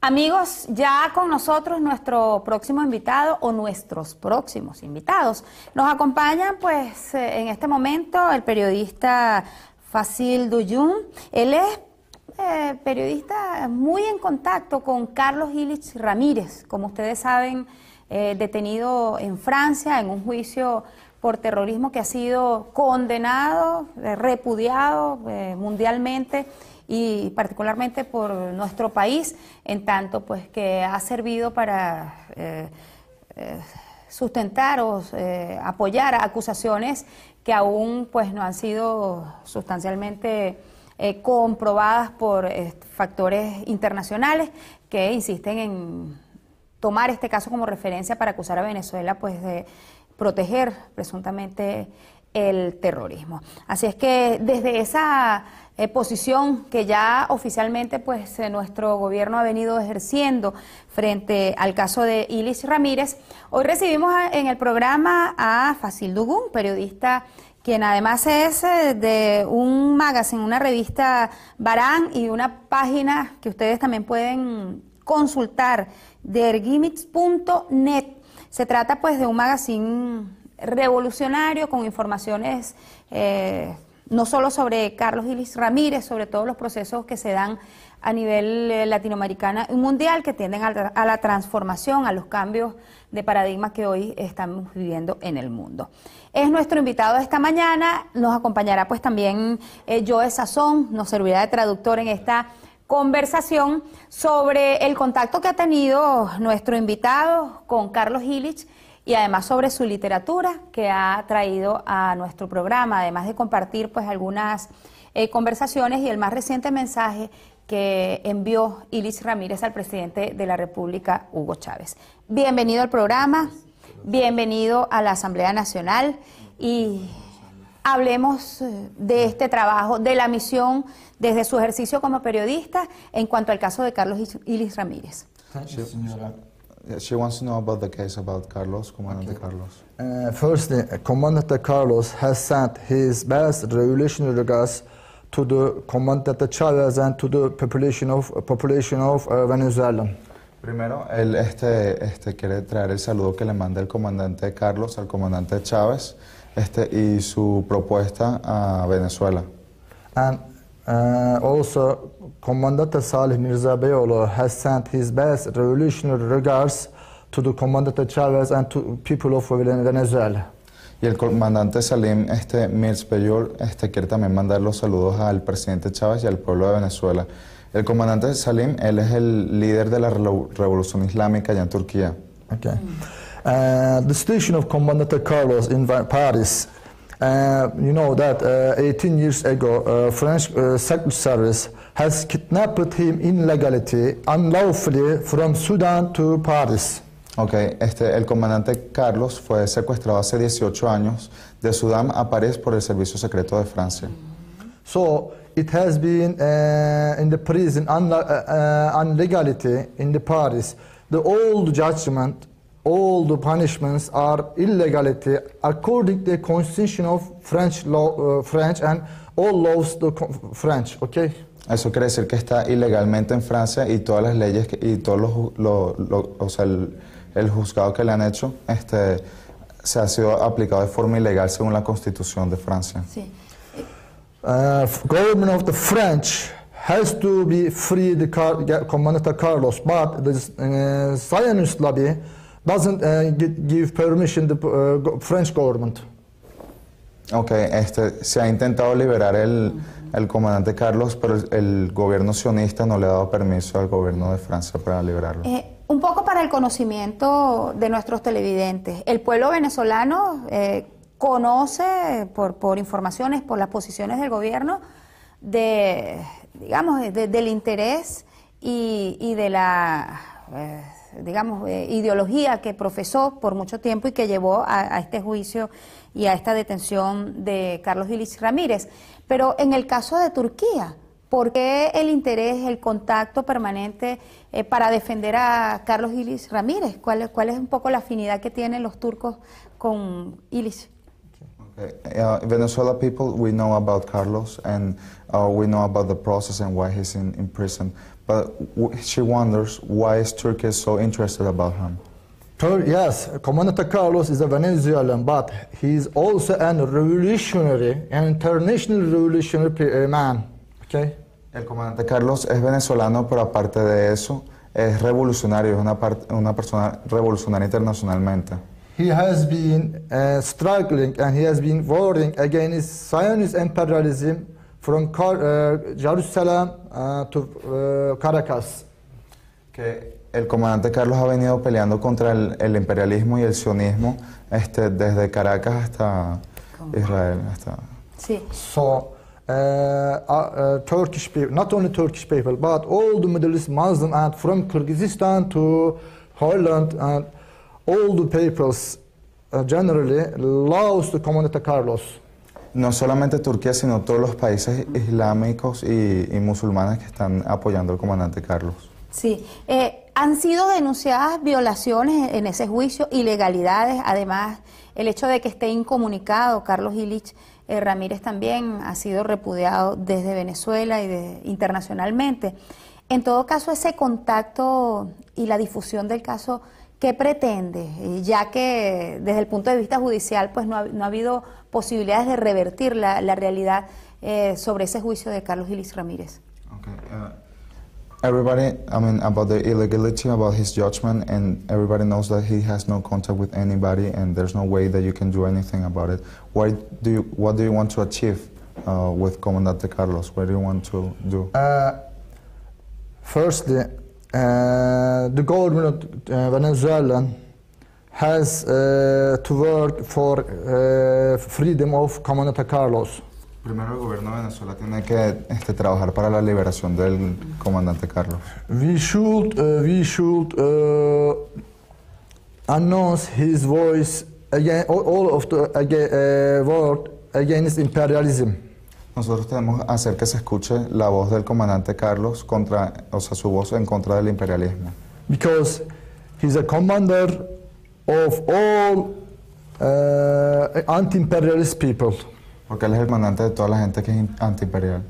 Amigos, ya con nosotros nuestro próximo invitado o nuestros próximos invitados. Nos acompañan pues en este momento el periodista Facile Duyun. Él es periodista muy en contacto con Carlos Illich Ramírez, como ustedes saben, detenido en Francia en un juicio por terrorismo que ha sido condenado, repudiado mundialmente y particularmente por nuestro país, en tanto pues que ha servido para sustentar o apoyar acusaciones que aún pues no han sido sustancialmente comprobadas por factores internacionales que insisten en tomar este caso como referencia para acusar a Venezuela pues de proteger presuntamente el terrorismo. Así es que desde esa posición que ya oficialmente pues nuestro gobierno ha venido ejerciendo frente al caso de Illich Ramírez, hoy recibimos en el programa a Facile Duyun, periodista quien además es de un magazine, una revista Barán y una página que ustedes también pueden consultar, dergimix.net. Se trata pues de un magazine revolucionario con informaciones no solo sobre Carlos Illich Ramírez, sobre todos los procesos que se dan a nivel latinoamericano y mundial que tienden a la transformación, a los cambios de paradigma que hoy estamos viviendo en el mundo. Es nuestro invitado de esta mañana, nos acompañará pues también Joe Sazón, nos servirá de traductor en esta conversación sobre el contacto que ha tenido nuestro invitado con Carlos Illich y además sobre su literatura que ha traído a nuestro programa, además de compartir pues algunas conversaciones y el más reciente mensaje que envió Illich Ramírez al presidente de la República, Hugo Chávez. Bienvenido al programa, bienvenido a la Asamblea Nacional y hablemos de este trabajo, de la misión desde su ejercicio como periodista en cuanto al caso de Carlos Illich Ramírez. She wants to know about the case about Carlos, Comandante Carlos. Firstly, Comandante Carlos has sent his best revolutionary regards to the Comandante Chavez and to the population of Venezuela. Primero, él quiere traer el saludo que le manda el comandante Carlos al comandante Chávez y su propuesta a Venezuela. And also, Comandante Salih Mirza Beyoğlu has sent his best revolutionary regards to the Comandante Chavez and to people of Venezuela. Y el comandante Salim Mirza Beyoğlu quiere también mandar los saludos al presidente Chávez y al pueblo de Venezuela. El comandante Salim, él es el líder de la revolución islámica allá en Turquía. Okay. The situation of Comandante Carlos in Paris. You know that 18 years ago, French Secret Service has kidnapped him illegally, unlawfully, from Sudan to Paris. Okay, el comandante Carlos fue secuestrado hace 18 años de Sudán a París por el Servicio Secreto de Francia. So it has been in the prison unlegality in the Paris. The old judgment, all the punishments are illegality according to the constitution of French law, French and all laws the French, okay? Eso quiere decir que está ilegalmente en Francia y todas las leyes y todos el juzgado que le han hecho se ha sido aplicado de forma ilegal según la Constitución de Francia. Sí. Government of the French has to be free the Comandante Carlos, but the Zionist lobby doesn't give permission to the French government. Okay, se ha intentado liberar el comandante Carlos, pero el gobierno sionista no le ha dado permiso al gobierno de Francia para liberarlo. Un poco para el conocimiento de nuestros televidentes, el pueblo venezolano conoce por informaciones, por las posiciones del gobierno, del interés y de la ideología que profesó por mucho tiempo y que llevó a este juicio y a esta detención de Carlos Illich Ramírez. Pero en el caso de Turquía, ¿por qué el interés, el contacto permanente para defender a Carlos Illich Ramírez? ¿Cuál es un poco la afinidad que tienen los turcos con Illich? Okay. Venezuela people, we know about Carlos and we know about the process and why he's in prison. But she wonders why is Turkey so interested about him. Yes, Comandante Carlos is a Venezuelan, but he is also a revolutionary, an international revolutionary man. Okay? El comandante Carlos es venezolano, pero aparte de eso, es revolucionario, es una persona revolucionaria internacionalmente. He has been struggling and he has been warring against Zionist imperialism from Jerusalem to Caracas. Que el comandante Carlos ha venido peleando contra el imperialismo y el sionismo desde Caracas hasta Israel. Sí. So, Turkish people, not only Turkish people, but all the Middle East Muslim and from Kyrgyzstan to Holland and all the peoples generally loves the Comandante Carlos. No solamente Turquía, sino todos los países islámicos y musulmanes que están apoyando al comandante Carlos. Sí. Han sido denunciadas violaciones en ese juicio, ilegalidades, además el hecho de que esté incomunicado. Carlos Illich Ramírez también ha sido repudiado desde Venezuela y internacionalmente. En todo caso, ese contacto y la difusión del caso, ¿qué pretende? Ya que desde el punto de vista judicial pues no ha habido posibilidades de revertir la realidad sobre ese juicio de Carlos Illich Ramírez. Okay. Everybody, about the illegality, about his judgment, and everybody knows that he has no contact with anybody, and there's no way that you can do anything about it. What do you want to achieve with Comandante Carlos? What do you want to do? Firstly, the government of Venezuela has to work for freedom of Comandante Carlos. Primero, el gobierno de Venezuela tiene que trabajar para la liberación del comandante Carlos. We should announce his voice again, all of the word against imperialism. Nosotros tenemos que hacer que se escuche la voz del comandante Carlos su voz en contra del imperialismo. Because he's a commander of all anti-imperialist people. Porque él es el comandante de toda la gente que es antiimperial.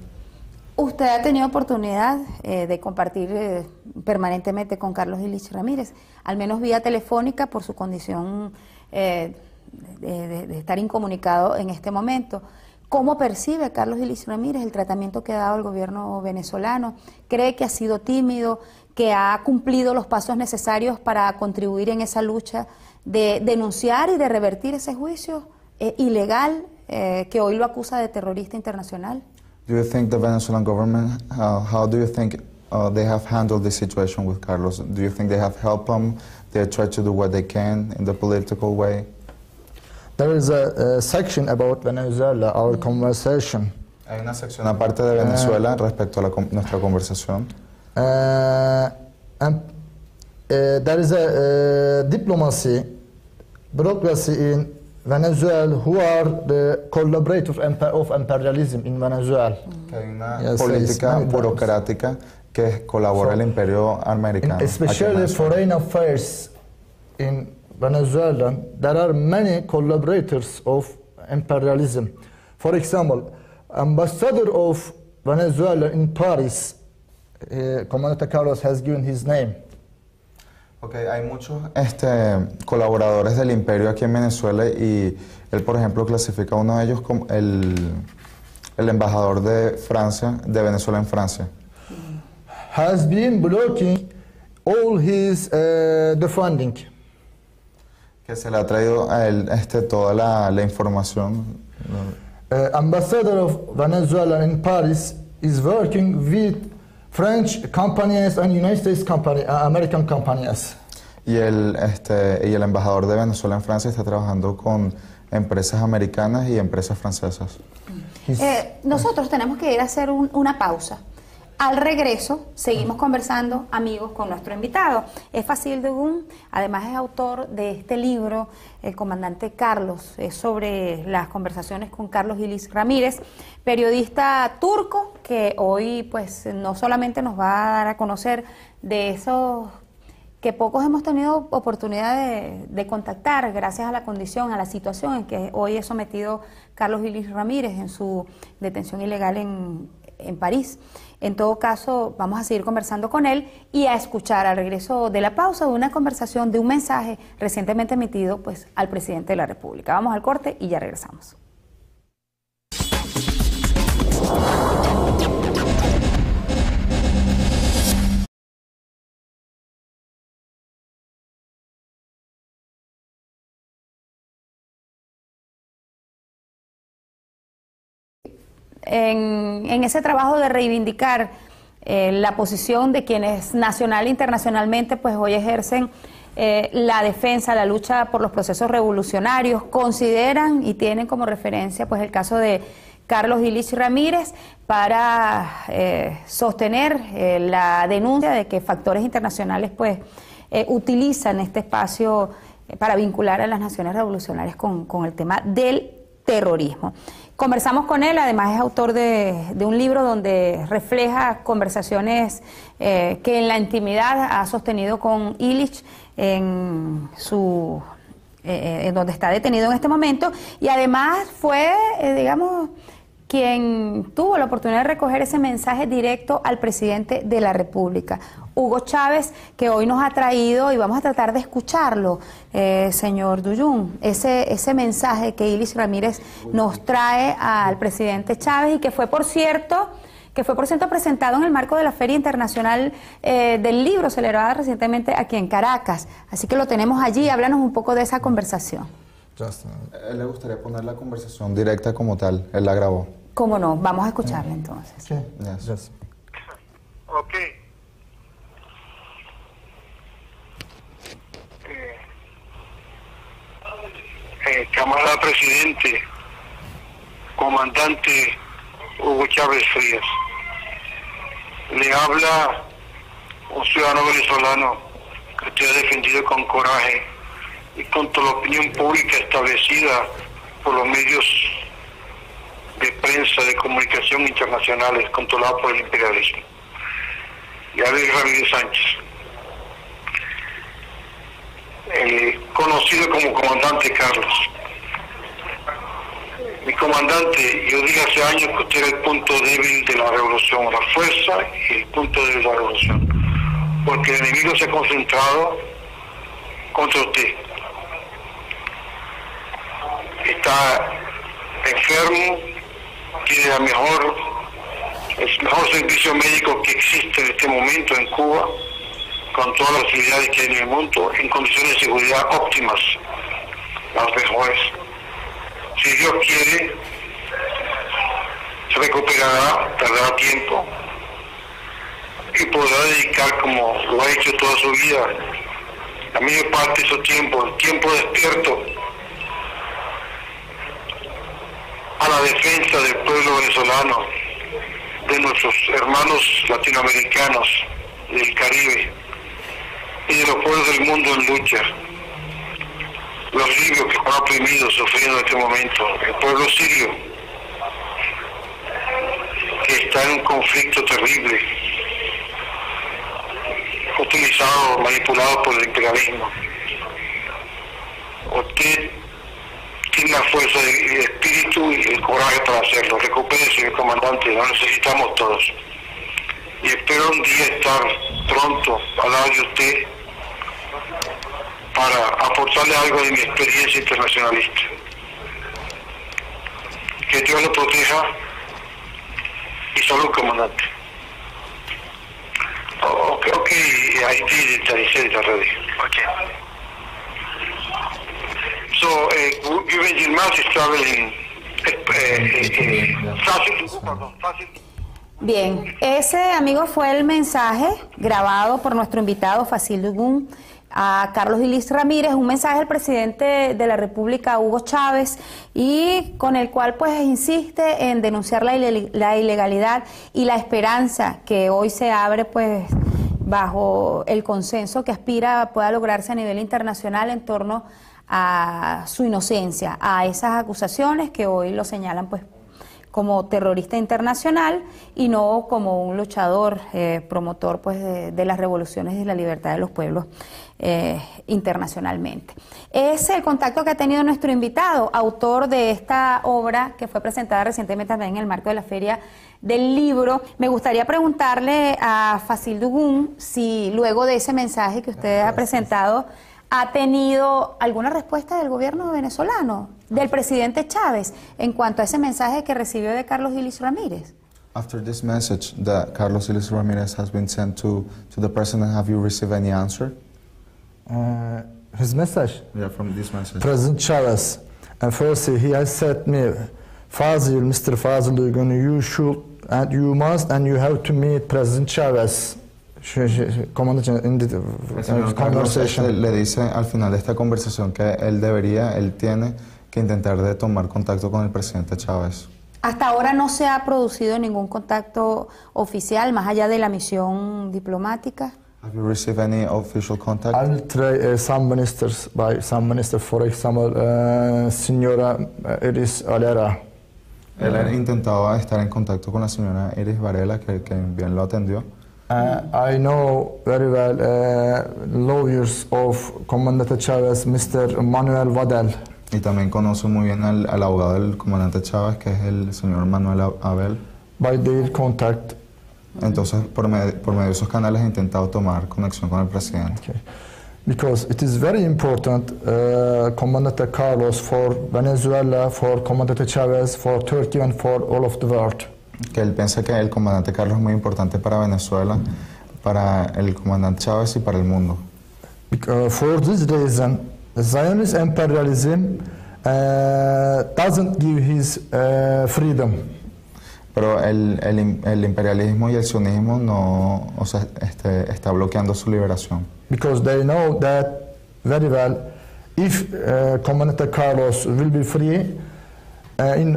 Usted ha tenido oportunidad de compartir permanentemente con Carlos Illich Ramírez, al menos vía telefónica por su condición de estar incomunicado en este momento. ¿Cómo percibe Carlos Illich Ramírez el tratamiento que ha dado el gobierno venezolano? ¿Cree que ha sido tímido, que ha cumplido los pasos necesarios para contribuir en esa lucha de denunciar y de revertir ese juicio ilegal que hoy lo acusa de terrorista internacional? Do you think the Venezuelan government, how do you think they have handled this situation with Carlos? Do you think they have helped him? They try to do what they can in the political way? There is a section about Venezuela, our conversation. Hay una sección aparte de Venezuela respecto a nuestra conversación. And there is a diplomacy, bureaucracy in Venezuela who are the collaborators of imperialism in Venezuela. Que hay una política burocrática que colabora el imperio americano. Especially foreign affairs in Venezuela, there are many collaborators of imperialism. For example, ambassador of Venezuela in Paris, Comandante Carlos has given his name. Okay, hay muchos colaboradores del imperio aquí en Venezuela y él, por ejemplo, clasifica a uno de ellos como el embajador de Francia, de Venezuela en Francia. Has been blocking all his the funding. Que se le ha traído a él toda la información. Ambassador of Venezuela in Paris is working with French companies and United States company, American companies. Y el embajador de Venezuela en Francia está trabajando con empresas americanas y empresas francesas. Nosotros tenemos que ir a hacer una pausa. Al regreso, seguimos conversando, amigos, con nuestro invitado. Es Fasil Dugún, además es autor de este libro, El comandante Carlos, es sobre las conversaciones con Carlos Illich Ramírez, periodista turco que hoy pues no solamente nos va a dar a conocer de esos que pocos hemos tenido oportunidad de contactar gracias a la condición, a la situación en que hoy es sometido Carlos Ilis Ramírez en su detención ilegal en París. En todo caso, vamos a seguir conversando con él y a escuchar al regreso de la pausa de una conversación, de un mensaje recientemente emitido pues, al presidente de la República. Vamos al corte y ya regresamos. En ese trabajo de reivindicar la posición de quienes nacional e internacionalmente pues hoy ejercen la defensa, la lucha por los procesos revolucionarios, consideran y tienen como referencia pues el caso de Carlos Ilis Ramírez para sostener la denuncia de que factores internacionales pues utilizan este espacio para vincular a las naciones revolucionarias con el tema del terrorismo. Conversamos con él, además es autor de un libro donde refleja conversaciones que en la intimidad ha sostenido con Ilis en donde está detenido en este momento, y además fue, digamos, quien tuvo la oportunidad de recoger ese mensaje directo al presidente de la República, Hugo Chávez, que hoy nos ha traído, y vamos a tratar de escucharlo, señor Duyún, ese mensaje que Ilis Ramírez nos trae al presidente Chávez y que fue, por cierto, presentado en el marco de la Feria Internacional del Libro, celebrada recientemente aquí en Caracas. Así que lo tenemos allí, háblanos un poco de esa conversación. Él le gustaría poner la conversación directa como tal, él la grabó. ¿Cómo no? Vamos a escucharla entonces. Sí. Yes. Ok. Camarada presidente, comandante Hugo Chávez Frías, le habla un ciudadano venezolano que usted ha defendido con coraje y contra la opinión pública establecida por los medios de prensa, de comunicación internacionales controlados por el imperialismo. Ilis Ramírez Sánchez, conocido como comandante Carlos. Mi comandante, yo dije hace años que usted era el punto débil de la revolución, la fuerza y el punto débil de la revolución, porque el enemigo se ha concentrado contra usted. Está enfermo, tiene el mejor servicio médico que existe en este momento en Cuba, con todas las facilidades que hay en el mundo, en condiciones de seguridad óptimas, las mejores. Si Dios quiere, se recuperará, tardará tiempo, y podrá dedicar, como lo ha hecho toda su vida, la mayor parte de su tiempo, el tiempo despierto, a la defensa del pueblo venezolano, de nuestros hermanos latinoamericanos, del Caribe, y de los pueblos del mundo en lucha. Los libios que están oprimidos, sufriendo en este momento, el pueblo sirio, que está en un conflicto terrible, utilizado, manipulado por el imperialismo. Usted tiene la fuerza de espíritu y el coraje para hacerlo. Recupérese, señor comandante, lo necesitamos todos. Y espero un día estar pronto al lado de usted para aportarle algo de mi experiencia internacionalista. Que Dios lo proteja y salud, comandante. Okay, I did it, I said it already. Okay. So, given Yilmaz is traveling fácil. Bien, ese, amigo, fue el mensaje grabado por nuestro invitado Facil Dugún a Carlos Ilis Ramírez, un mensaje del presidente de la República, Hugo Chávez, y con el cual pues insiste en denunciar la ilegalidad y la esperanza que hoy se abre pues bajo el consenso que aspira pueda lograrse a nivel internacional en torno a su inocencia, a esas acusaciones que hoy lo señalan pues como terrorista internacional y no como un luchador, promotor pues de las revoluciones y la libertad de los pueblos internacionalmente. Es el contacto que ha tenido nuestro invitado, autor de esta obra que fue presentada recientemente también en el marco de la Feria del Libro. Me gustaría preguntarle a Facil Dugún si luego de ese mensaje que usted ha presentado ha tenido alguna respuesta del gobierno venezolano, del presidente Chávez, en cuanto a ese mensaje que recibió de Carlos Illich Ramírez. After this message that Carlos Illich Ramirez has been sent to the president, have you received any answer? His message? Yeah, from this message. President Chavez, and firstly, he has said me, Fazil, Mr. Fazil Duygun, you should, and you must, and you have to meet President Chavez. In the conversation. Le dice al final de esta conversación que él tiene que intentar de tomar contacto con el presidente Chávez. Hasta ahora no se ha producido ningún contacto oficial, más allá de la misión diplomática. Have you received any official contact? I will try some ministers, for example, Señora Iris Valera. Él ha intentado estar en contacto con la señora Iris Varela, que bien lo atendió. I know very well lawyers of Comandante Chávez, Mr. Manuel Vadel. Y también conoce muy bien al abogado del comandante Chávez, que es el señor Manuel Abel. By their contact. Entonces, por medio de esos canales he intentado tomar conexión con el presidente. Okay. Because it is very important, Comandante Carlos, for Venezuela, for Comandante Chávez, for Turkey, and for all of the world. Que él piensa que el comandante Carlos es muy importante para Venezuela, para el comandante Chávez y para el mundo. For this reason, the Zionist imperialism doesn't give his freedom. Pero el imperialismo y el sionismo no, o sea, está bloqueando su liberación. Because they know that very well, if Comandante Carlos will be free,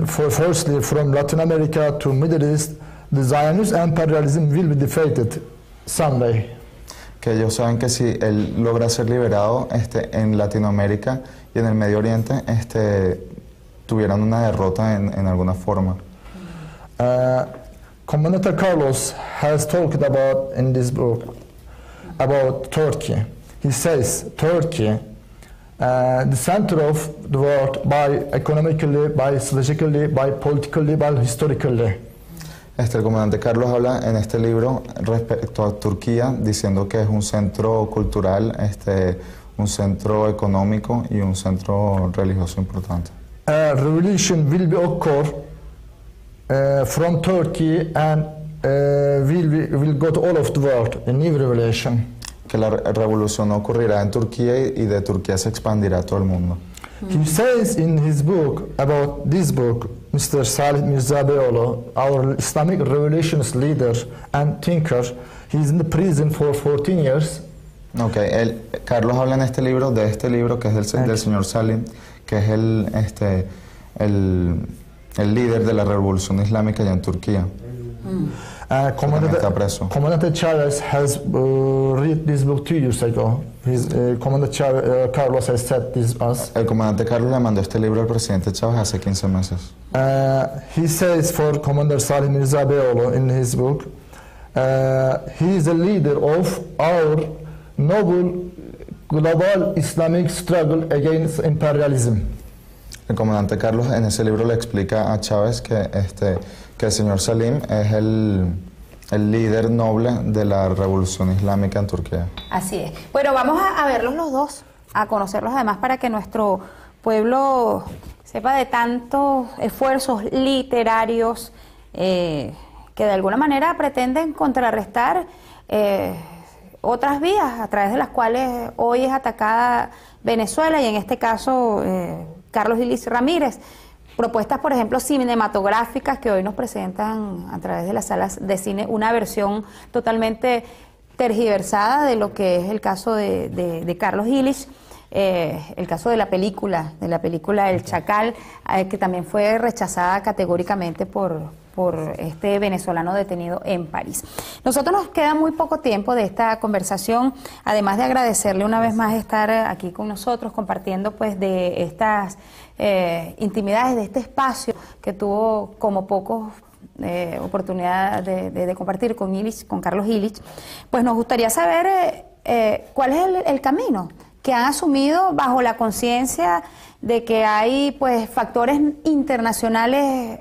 firstly from Latin America to Middle East, the Zionist imperialism will be defeated someday. Que ellos saben que si él logra ser liberado en Latinoamérica y en el Medio Oriente, tuvieran una derrota en alguna forma. Comandante Carlos has talked about in this book about Turkey. He says Turkey, the center of the world by economically, by strategically, by politically, by historically. El comandante Carlos habla en este libro respecto a Turquía, diciendo que es un centro cultural, un centro económico y un centro religioso importante. A revolution will be occur from Turkey and will go to all of the world, a new revolution. Que la revolución ocurrirá en Turquía y de Turquía se expandirá a todo el mundo. He says in his book, about this book, Mr. Salih Mirza Beyoğlu, our Islamic revolutionist leader and thinker, he is in the prison for 14 years. Okay, Carlos habla en este libro, que es del señor Salim, que es el líder de la revolución islámica allá en Turquía. Comandante Chavez has read this book 2 years ago. Comandante Carlos has said this us. El comandante Carlos le mandó este libro al presidente Chávez hace 15 meses. He says for Commander Salih Mirza Beyoğlu in his book, he is the leader of our noble global Islamic struggle against imperialism. El comandante Carlos en ese libro le explica a Chávez que el señor Salim es el líder noble de la revolución islámica en Turquía. Así es. Bueno, vamos a verlos los dos, a conocerlos además para que nuestro pueblo sepa de tantos esfuerzos literarios que de alguna manera pretenden contrarrestar otras vías a través de las cuales hoy es atacada Venezuela y en este caso Carlos Illich Ramírez. Propuestas, por ejemplo, cinematográficas que hoy nos presentan a través de las salas de cine una versión totalmente tergiversada de lo que es el caso de Carlos Illich, el caso de la película El Chacal, que también fue rechazada categóricamente por por este venezolano detenido en París. Nosotros nos queda muy poco tiempo de esta conversación, además de agradecerle una vez más estar aquí con nosotros compartiendo pues de estas intimidades, de este espacio que tuvo como pocos oportunidad de compartir con Illich, con Carlos Illich. Pues nos gustaría saber cuál es el camino que han asumido bajo la conciencia de que hay pues factores internacionales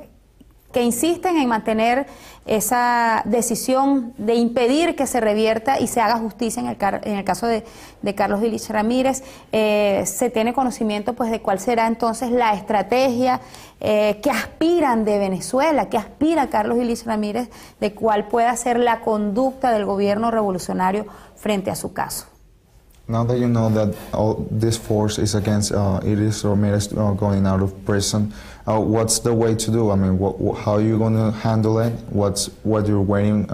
que insisten en mantener esa decisión de impedir que se revierta y se haga justicia en el caso de Carlos Illich Ramírez. Se tiene conocimiento pues de cuál será entonces la estrategia que aspiran de Venezuela, que aspira Carlos Illich Ramírez, de cuál pueda ser la conducta del gobierno revolucionario frente a su caso. Now that you know that all this force is against Illich Ramirez going out of prison, what's the way to do? I mean, how are you going to handle it? What you're waiting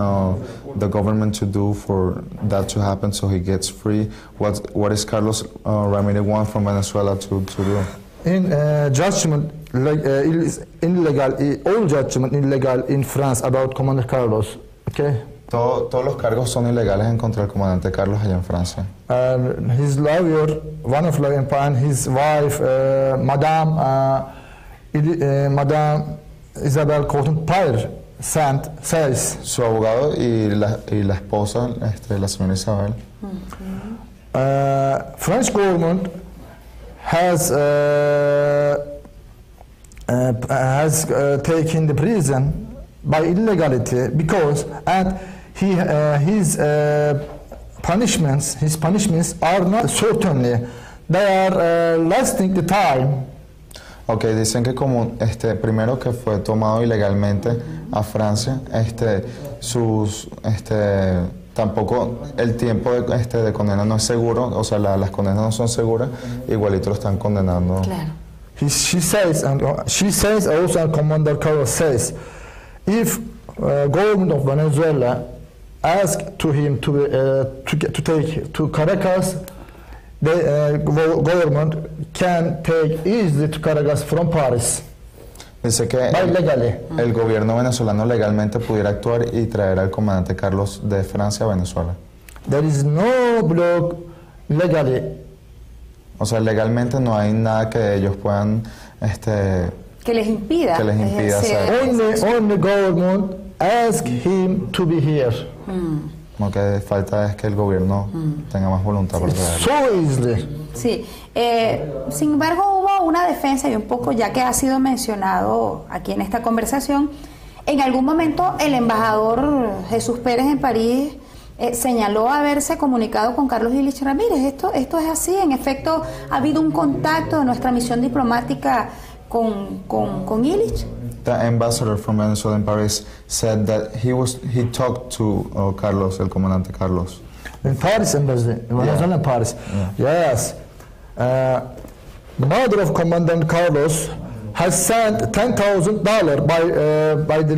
the government to do for that to happen so he gets free? What is Carlos Ramirez want from Venezuela to do? In judgment, illegal, all judgment illegal in France about Commander Carlos. Okay. Todos los cargos son ilegales en contra del comandante Carlos allá en Francia. His lawyer, one of lawyer, and his wife, Madame Isabelle Couton-Pire, says. Su abogado y la esposa, la señora Isabel. French government has taken the prison by illegality because his punishments are not certainly, they are lasting the time. Ok, dicen que como primero que fue tomado ilegalmente a Francia, tampoco el tiempo de condena no es seguro, o sea, las condenas no son seguras, igualito lo están condenando. Claro. She says also, Commander Carlos says, if government of Venezuela asked to him to take to Caracas, the government can take easily to Caracas from Paris. Dice que el gobierno venezolano legalmente pudiera actuar y traer al comandante Carlos de Francia a Venezuela. There is no block legally. O sea, legalmente no hay nada que ellos puedan que les impida hacer. Only government ask him to be here. Lo que falta es que el gobierno tenga más voluntad para traerlo. So easily. Sí. Sin embargo, hubo una defensa y un poco, ya que ha sido mencionado aquí en esta conversación, en algún momento el embajador Jesús Pérez en París señaló haberse comunicado con Carlos Illich Ramírez. Esto es así. En efecto, ha habido un contacto de nuestra misión diplomática con Illich. The ambassador from Venezuela in Paris said that he talked to Carlos, el comandante Carlos. In Paris embassy, in Venezuela, in Paris. Yeah. Yes. The mother of Commandant Carlos has sent $10,000 by the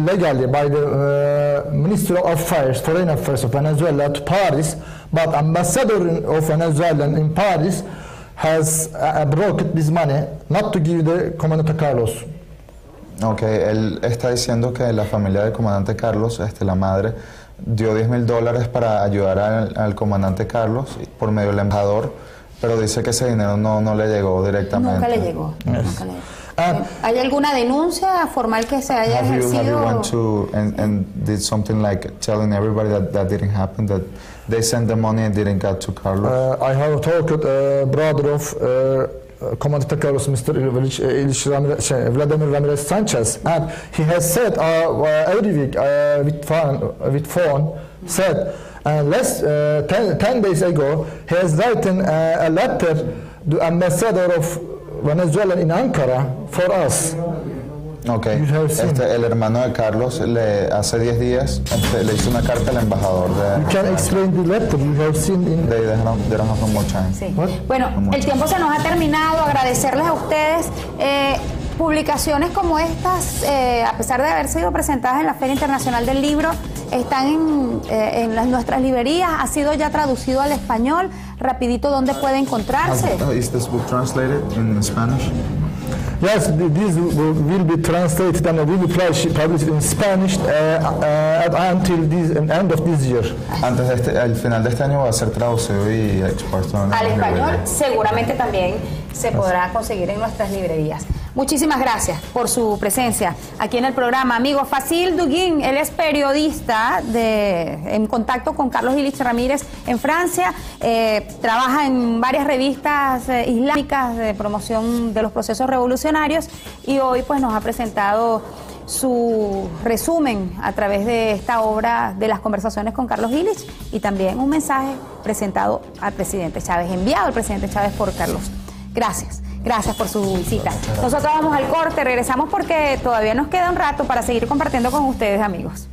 Ministry of Affairs, Foreign Affairs of Venezuela to Paris, but ambassador of Venezuela in Paris has broken this money not to give the Commandant Carlos. Ok, él está diciendo que la familia del comandante Carlos, la madre, dio $10,000 para ayudar al comandante Carlos por medio del embajador, pero dice que ese dinero no le llegó directamente. Nunca le llegó. Nunca le llegó. ¿Hay alguna denuncia formal que se haya ejercido? Have you went to and did something like telling everybody that didn't happen, that they sent the money and didn't get to Carlos? I have talked with brother of Commander Carlos, Mr. Vladimir Ramirez Sanchez, and he has said every week with phone said less 10 days ago he has written a letter to the ambassador of Venezuela in Ankara for us. Okay. El hermano de Carlos hace 10 días le hizo una carta al embajador de... You can explain the letter you have seen in... They don't have no more time. Sí. Bueno, el tiempo se nos ha terminado. Agradecerles a ustedes. Publicaciones como estas, a pesar de haber sido presentadas en la Feria Internacional del Libro, están en nuestras librerías. Ha sido ya traducido al español. Rapidito, ¿dónde puede encontrarse? Is this book translated in Spanish? Yes, this will be translated and will be published in Spanish until end of this year. Antes de al final de este año va a ser traducido y expuesto en al español. librerías. Seguramente también se podrá conseguir en nuestras librerías. Muchísimas gracias por su presencia aquí en el programa. Amigo, Facil Duguin, él es periodista en contacto con Carlos Illich Ramírez en Francia, trabaja en varias revistas islámicas de promoción de los procesos revolucionarios y hoy pues nos ha presentado su resumen a través de esta obra de las conversaciones con Carlos Illich y también un mensaje presentado al presidente Chávez, enviado al presidente Chávez por Carlos. Gracias. Gracias por su visita. Nosotros vamos al corte, regresamos porque todavía nos queda un rato para seguir compartiendo con ustedes, amigos.